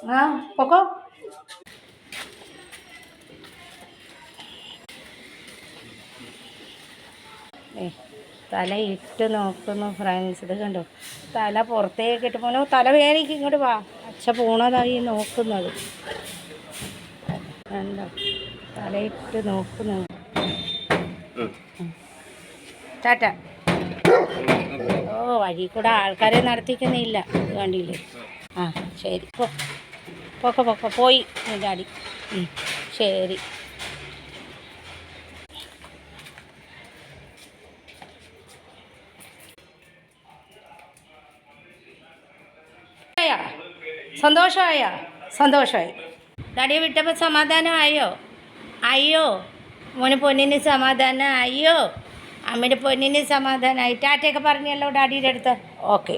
ആ പൊക്കോ. തല ഇട്ട് നോക്കുന്നു ഫ്രണ്ട്സ്. ഇത് കണ്ടോ, തല പുറത്തേക്ക് ഇട്ട് പോണോ. തല വേദനയ്ക്ക് ഇങ്ങോട്ട് വാ. അച്ഛ പോണതായി നോക്കുന്നത് കണ്ടോ, തലയിട്ട് നോക്കുന്നു. ടാറ്റ. ഓ, വഴി കൂടെ ആൾക്കാരെ നടത്തിക്കുന്നില്ല, കണ്ടില്ലേ. ആ ശരി, പൊക്കെ പൊക്കെ പോയി ഡാഡി. ശരി. സന്തോഷമായി. ഡാഡിയെ വിട്ടപ്പോൾ സമാധാനമായോ? അയ്യോ മോന് പൊന്നിന് സമാധാനം. അയ്യോ അമ്മയുടെ പൊന്നിന് സമാധാനമായി. ടാറ്റയൊക്കെ പറഞ്ഞല്ലോ ഡാഡിയുടെ അടുത്ത്. ഓക്കെ.